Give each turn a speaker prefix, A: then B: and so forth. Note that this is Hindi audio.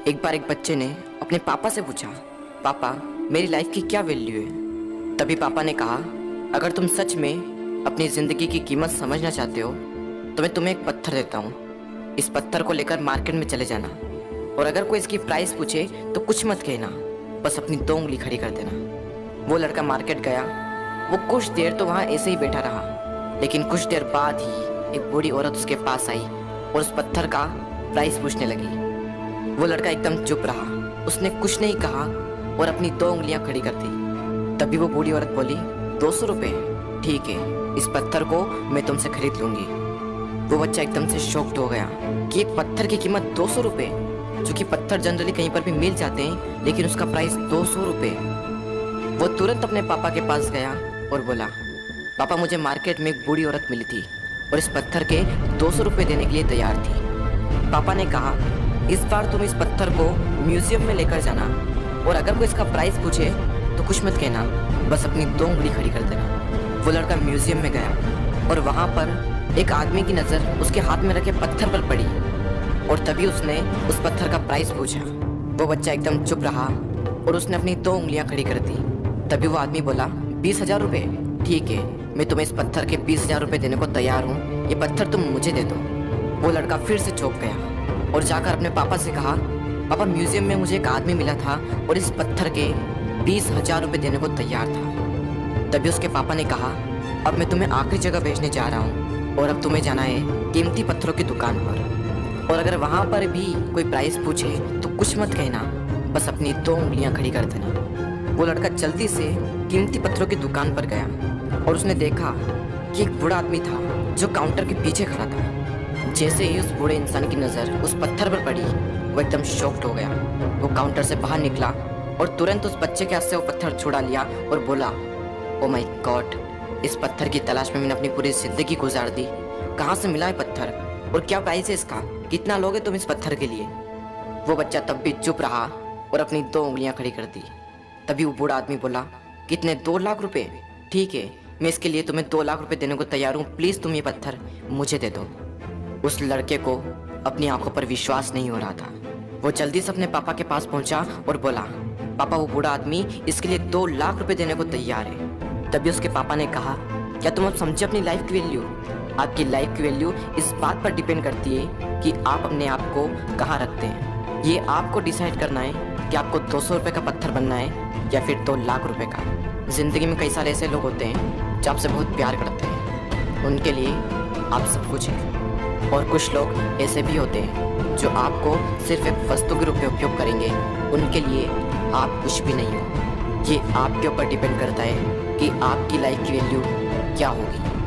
A: एक बार एक बच्चे ने अपने पापा से पूछा, पापा मेरी लाइफ की क्या वैल्यू है। तभी पापा ने कहा, अगर तुम सच में अपनी ज़िंदगी की कीमत समझना चाहते हो तो मैं तुम्हें एक पत्थर देता हूँ। इस पत्थर को लेकर मार्केट में चले जाना और अगर कोई इसकी प्राइस पूछे तो कुछ मत कहना, बस अपनी 2 उंगली खड़ी कर देना। वो लड़का मार्केट गया। वो कुछ देर तो वहाँ ऐसे ही बैठा रहा, लेकिन कुछ देर बाद ही एक बूढ़ी औरत उसके पास आई और उस पत्थर का प्राइस पूछने लगी। वो लड़का एकदम चुप रहा, उसने कुछ नहीं कहा और अपनी 2 उंगलियां खड़ी कर दी। तभी वो बूढ़ी औरत बोली, 200 रुपये, ठीक है, इस पत्थर को मैं तुमसे खरीद लूंगी। वो बच्चा एकदम से शॉक्ड हो गया कि एक पत्थर की कीमत 200 रुपये, जो कि पत्थर जनरली कहीं पर भी मिल जाते हैं, लेकिन उसका प्राइस 200 रुपये। वो तुरंत अपने पापा के पास गया और बोला, पापा मुझे मार्केट में एक बूढ़ी औरत मिली थी और इस पत्थर के 200 रुपये देने के लिए तैयार थी। पापा ने कहा, इस बार तुम इस पत्थर को म्यूजियम में लेकर जाना और अगर कोई इसका प्राइस पूछे तो कुछ मत कहना, बस अपनी 2 उंगली खड़ी कर देना। वो लड़का म्यूजियम में गया और वहाँ पर एक आदमी की नज़र उसके हाथ में रखे पत्थर पर पड़ी और तभी उसने उस पत्थर का प्राइस पूछा। वो बच्चा एकदम चुप रहा और उसने अपनी 2 उंगलियां खड़ी कर दी। तभी वो आदमी बोला, 20,000 रुपये, ठीक है, मैं तुम्हें इस पत्थर के 20,000 रुपये देने को तैयार हूँ, ये पत्थर तुम मुझे दे दो। वो लड़का फिर से चौंक गया और जाकर अपने पापा से कहा, पापा म्यूजियम में मुझे एक आदमी मिला था और इस पत्थर के 20,000 रुपये देने को तैयार था। तभी उसके पापा ने कहा, अब मैं तुम्हें आखिरी जगह भेजने जा रहा हूँ और अब तुम्हें जाना है कीमती पत्थरों की दुकान पर, और अगर वहाँ पर भी कोई प्राइस पूछे तो कुछ मत कहना, बस अपनी 2 उंगलियां खड़ी कर देना। वो लड़का जल्दी से कीमती पत्थरों की दुकान पर गया और उसने देखा कि एक बूढ़ा आदमी था जो काउंटर के पीछे खड़ा था। जैसे ही उस बूढ़े इंसान की नज़र उस पत्थर पर पड़ी, वो एकदम शॉक्ड हो गया। वो काउंटर से बाहर निकला और तुरंत उस बच्चे के हाथ से वो पत्थर छुड़ा लिया और बोला, ओ माय गॉड, इस पत्थर की तलाश में मैंने अपनी पूरी जिंदगी गुजार दी। कहाँ से मिला है पत्थर और क्या प्राइस है इसका, कितना लोगे तुम इस पत्थर के लिए। वो बच्चा तब भी चुप रहा और अपनी 2 उंगलियां खड़ी कर दी। तभी वो बूढ़ा आदमी बोला, कितने, 2 लाख रुपए, ठीक है, मैं इसके लिए तुम्हें 2 लाख रुपए देने को तैयार हूँ, प्लीज़ तुम ये पत्थर मुझे दे दो। उस लड़के को अपनी आंखों पर विश्वास नहीं हो रहा था। वो जल्दी से अपने पापा के पास पहुंचा और बोला, पापा वो बूढ़ा आदमी इसके लिए 2 लाख रुपए देने को तैयार है। तभी उसके पापा ने कहा, क्या तुम अब समझे अपनी लाइफ की वैल्यू? आपकी लाइफ की वैल्यू इस बात पर डिपेंड करती है कि आप अपने आप को कहाँ रखते हैं। ये आपको डिसाइड करना है कि आपको 200 रुपये का पत्थर बनना है या फिर 2 लाख रुपए का। ज़िंदगी में कई सारे ऐसे लोग होते हैं जो आपसे बहुत प्यार करते हैं, उनके लिए आप सब कुछ है, और कुछ लोग ऐसे भी होते हैं जो आपको सिर्फ एक वस्तु के रूप में उपयोग करेंगे, उनके लिए आप कुछ भी नहीं हो। ये आपके ऊपर डिपेंड करता है कि आपकी लाइफ की वैल्यू क्या होगी।